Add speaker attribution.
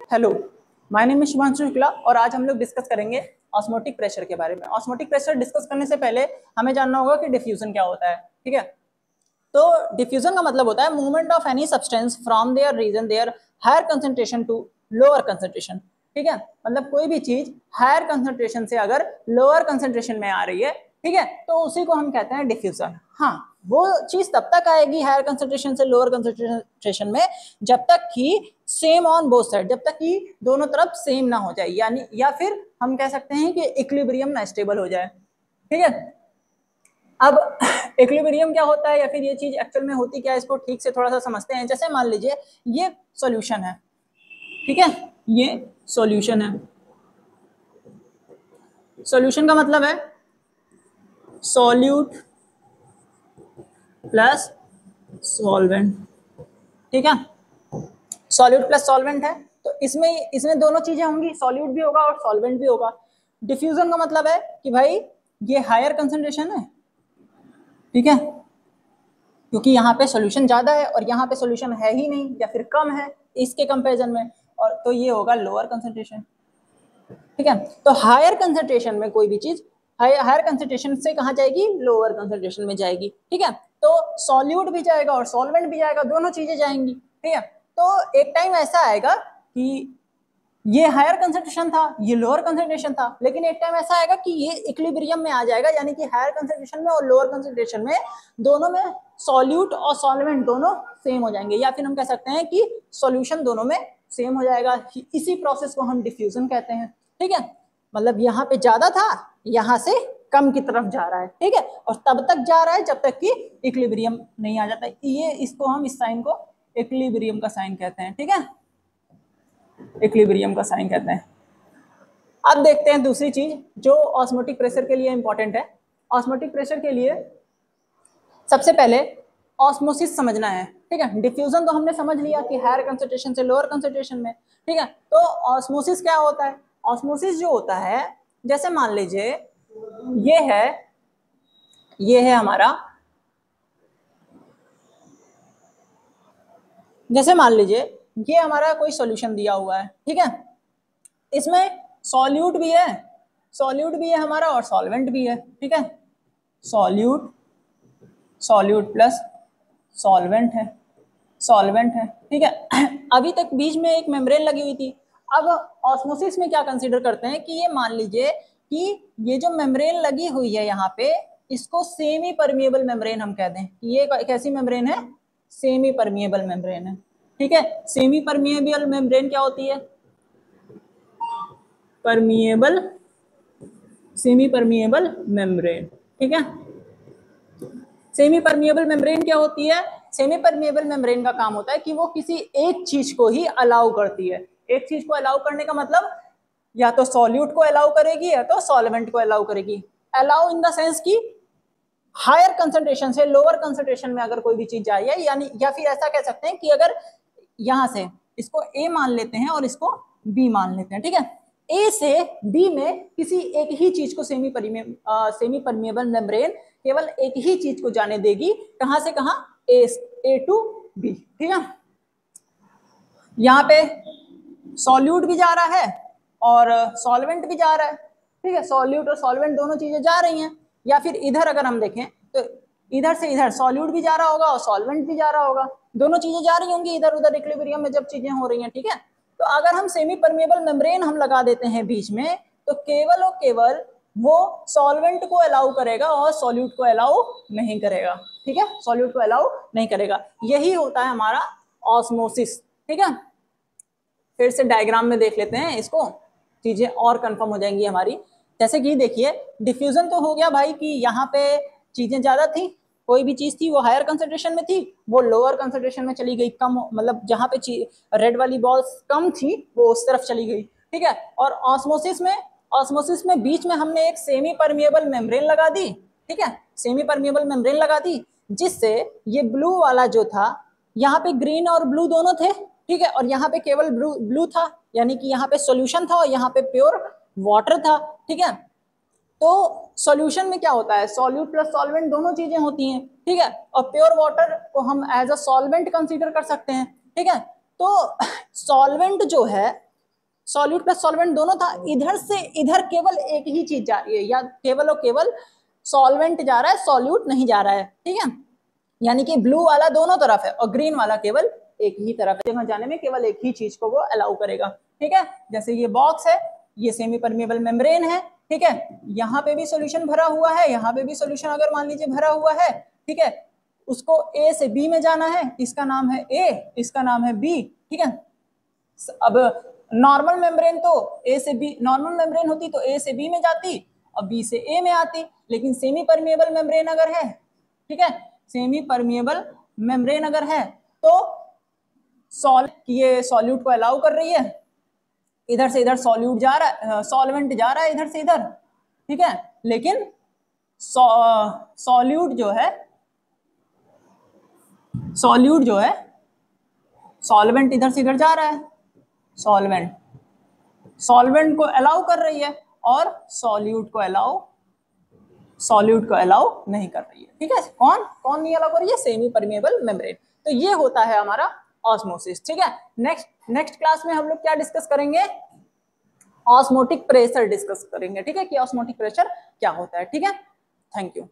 Speaker 1: Hello, my name is Shubhanshu Shukla और आज हम लोग डिस्कस करेंगे ऑस्मोटिक प्रेशर के बारे में। ऑस्मोटिक प्रेशर डिस्कस करने से पहले हमें जानना होगा कि डिफ्यूजन क्या होता है। ठीक है, तो डिफ्यूजन का मतलब होता है movement of any substance from their region their higher concentration to lower concentration. ठीक है, मतलब कोई भी चीज हायर कंसंट्रेशन से अगर लोअर कंसंट्रेशन में आ रही है, ठीक है, तो उसी को हम कहते हैं डिफ्यूजन। हाँ, वो चीज तब तक आएगी हायर कंसंट्रेशन से लोअर कंसंट्रेशन में जब तक कि सेम ऑन बोथ साइड, जब तक कि दोनों तरफ सेम ना हो जाए, यानी या फिर हम कह सकते हैं कि इक्विलिब्रियम ना स्टेबल हो जाए। ठीक है, अब इक्विलिब्रियम क्या होता है या फिर ये चीज एक्चुअल में होती क्या है, इसको ठीक से थोड़ा सा समझते हैं। जैसे मान लीजिए ये सॉल्यूशन है, ठीक है, ये सॉल्यूशन है। सॉल्यूशन का मतलब है सॉल्यूट प्लस सॉल्वेंट। ठीक है, सॉल्यूट प्लस सॉल्वेंट है, तो इसमें दोनों चीजें होंगी, सॉल्यूट भी होगा और सॉल्वेंट भी होगा। डिफ्यूजन का मतलब है कि भाई ये हायर कंसंट्रेशन है, ठीक है, क्योंकि यहाँ पे सॉल्यूशन ज्यादा है और यहाँ पे सॉल्यूशन है ही नहीं या फिर कम है इसके कंपैरिजन में, और तो ये होगा लोअर कंसंट्रेशन। ठीक है, तो हायर कंसंट्रेशन में कोई भी चीज हायर कंसंट्रेशन से कहाँ जाएगी, लोअर कंसंट्रेशन में जाएगी। ठीक है, तो सॉल्यूट भी जाएगा और सॉल्वेंट भी जाएगा, दोनों चीजें जाएंगी। ठीक है, तो एक टाइम ऐसा आएगा कि ये हायर कंसंट्रेशन था, ये लोअर कंसंट्रेशन था, लेकिन एक टाइम ऐसा आएगा कि ये इक्विलिब्रियम में आ जाएगा, यानी कि हायर कंसंट्रेशन में और लोअर कंसंट्रेशन में दोनों में सॉल्यूट और सॉल्वेंट दोनों सेम हो जाएंगे, या फिर हम कह सकते हैं कि सॉल्यूशन दोनों में सेम हो जाएगा। इसी प्रोसेस को हम डिफ्यूजन कहते हैं। ठीक है, मतलब यहाँ पे ज्यादा था, यहाँ से कम की तरफ जा रहा है। ठीक है, और तब तक जा रहा है जब तक कि इक्विलिब्रियम नहीं आ जाता। ये इसको हम इस साइन को इक्विलिब्रियम का साइन कहते हैं। ठीक है, इक्विलिब्रियम का साइन कहते हैं। अब देखते हैं दूसरी चीज जो ऑस्मोटिक प्रेशर के लिए इंपॉर्टेंट है। ऑस्मोटिक प्रेशर के लिए सबसे पहले ऑस्मोसिस समझना है। ठीक है, डिफ्यूजन तो हमने समझ लिया कि हायर कंसंट्रेशन से लोअर कंसंट्रेशन में। ठीक है, तो ऑस्मोसिस क्या होता है? ऑस्मोसिस जो होता है, जैसे मान लीजिए ये है हमारा, जैसे मान लीजिए ये हमारा कोई सॉल्यूशन दिया हुआ है। ठीक है, इसमें सॉल्यूट भी है हमारा और सॉल्वेंट भी है। ठीक है, सॉल्यूट प्लस सॉल्वेंट है। ठीक है, अभी तक बीच में एक मेम्ब्रेन लगी हुई थी। अब ऑस्मोसिस में क्या कंसीडर करते हैं कि ये मान लीजिए कि ये जो मेम्ब्रेन लगी हुई है यहाँ पे, इसको सेमी परमिएबल मेम्ब्रेन हम कह दें। ये कैसी मेम्ब्रेन है? सेमी परमिएबल मेम्ब्रेन है। ठीक है, सेमी परमिएबल मेम्ब्रेन क्या होती है? Semi permeable membrane. ठीक है, सेमी परमिएबल मेम्ब्रेन क्या होती है? सेमी परमिएबल मेम्ब्रेन का काम होता है कि वो किसी एक चीज को ही अलाउ करती है। एक चीज को अलाउ करने का मतलब या तो सॉल्यूट को अलाउ करेगी या तो सॉल्वेंट को अलाउ करेगी। अलाउ इन द सेंस की हायर कंसंट्रेशन से लोअर कंसंट्रेशन में अगर कोई भी चीज आई है, यानी या फिर ऐसा कह सकते हैं कि अगर यहां से इसको ए मान लेते हैं और इसको बी मान लेते हैं। ठीक है, ए से बी में किसी एक ही चीज को सेमी परमिएबल मेम्ब्रेन केवल एक ही चीज को जाने देगी। कहां से कहां? ए टू बी। ठीक है, यहाँ पे सॉल्यूट भी जा रहा है और सॉल्वेंट भी जा रहा है। ठीक है, सॉल्यूट और सॉल्वेंट दोनों चीजें जा रही हैं। या फिर इधर अगर हम देखें तो इधर से इधर सॉल्यूट भी जा रहा होगा और सॉल्वेंट भी जा रहा होगा, दोनों चीजें जा रही होंगी इधर उधर इक्विलिब्रियम में जब चीजें हो रही हैं। ठीक है, तो अगर हम सेमी परमिएबल मेम्ब्रेन हम लगा देते हैं बीच में, तो केवल और केवल वो सॉल्वेंट को अलाउ करेगा और सॉल्यूट को अलाउ नहीं करेगा। ठीक है, सॉल्यूट को अलाउ नहीं करेगा। यही होता है हमारा ऑस्मोसिस। ठीक है, फिर से डायग्राम में देख लेते हैं इसको, चीजें और कंफर्म हो जाएंगी हमारी। जैसे कि देखिए डिफ्यूजन तो हो गया भाई कि यहाँ पे चीजें ज्यादा थी, कोई भी चीज थी वो हायर कंसंट्रेशन में थी, वो लोअर कंसंट्रेशन में चली गई, कम, मतलब जहाँ पे रेड वाली बॉल्स कम थी वो उस तरफ चली गई। ठीक है, और ऑस्मोसिस में बीच में हमने एक सेमी परमिएबल मेम्ब्रेन लगा दी। ठीक है, सेमी परमिएबल मेम्ब्रेन लगा दी जिससे ये ब्लू वाला जो था, यहाँ पे ग्रीन और ब्लू दोनों थे। ठीक है, और यहाँ पे केवल ब्लू था, यानी कि यहाँ पे सॉल्यूशन था और यहाँ पे प्योर वाटर था। ठीक है, तो सॉल्यूशन में क्या होता है? सॉल्यूट प्लस सॉल्वेंट दोनों चीजें होती हैं। ठीक है, और प्योर वाटर को हम एज अ सॉल्वेंट कंसीडर कर सकते हैं। ठीक है, तो सॉल्वेंट जो है सॉल्यूट प्लस सॉल्वेंट दोनों था, इधर से इधर केवल एक ही चीज जा रही है, या केवल और केवल सॉल्वेंट जा रहा है, सॉल्यूट नहीं जा रहा है, ठीक है। यानी कि ब्लू वाला दोनों तरफ है और ग्रीन वाला केवल एक ही तरफ है, जाने में केवल एक ही चीज को वो अलाउ करेगा, ठीक है। जैसे ये बॉक्स है, ये सेमी परमिएबल मेम्ब्रेन है, ठीक है, यहाँ पे भी सॉल्यूशन भरा हुआ है, यहाँ पे भी सॉल्यूशन अगर मान लीजिए भरा हुआ है, ठीक है, उसको ए से बी में जाना है, इसका नाम है ए, इसका नाम है बी, ठीक है। अब नॉर्मल मेम्ब्रेन तो ए से बी, नॉर्मल मेम्ब्रेन होती तो ए से बी में जाती और बी से ए में आती, लेकिन सेमी परमिएबल मेम्ब्रेन अगर है, ठीक है, सेमी परमिएबल मेम्ब्रेन अगर है तो ये सॉल्यूट को अलाउ कर रही है, इधर से इधर सॉल्यूट जा रहा है, सॉल्वेंट जा रहा है इधर से इधर, ठीक है, लेकिन सॉल्यूट जो है, सॉल्यूट जो है, सॉल्वेंट इधर से इधर जा रहा है, सॉल्वेंट सॉल्वेंट को अलाउ कर रही है और सॉल्यूट को अलाउ नहीं कर रही है, ठीक है। कौन कौन नहीं अलाउ कर रही है? Semi permeable membrane. तो ये होता है हमारा ऑस्मोसिस, ठीक है। नेक्स्ट क्लास में हम लोग क्या डिस्कस करेंगे? ऑस्मोटिक प्रेशर डिस्कस करेंगे, ठीक है, कि ऑस्मोटिक प्रेशर क्या होता है, ठीक है। Thank you.